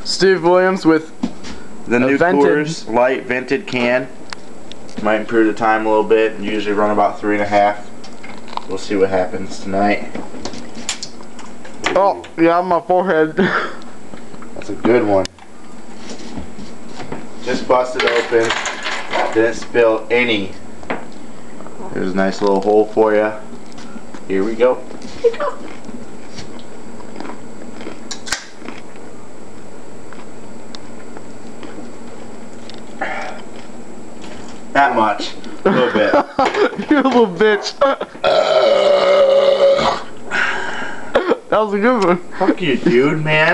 Steve Williams with the new vented Coors Light vented can. Might improve the time a little bit. Usually run about 3.5. We'll see what happens tonight. Oh, yeah, on my forehead. That's a good one. Just busted open. Didn't spill any. There's a nice little hole for you. Here we go. Here we go. Not much. A little bit. You're a little bitch. That was a good one. Fuck you, dude, man.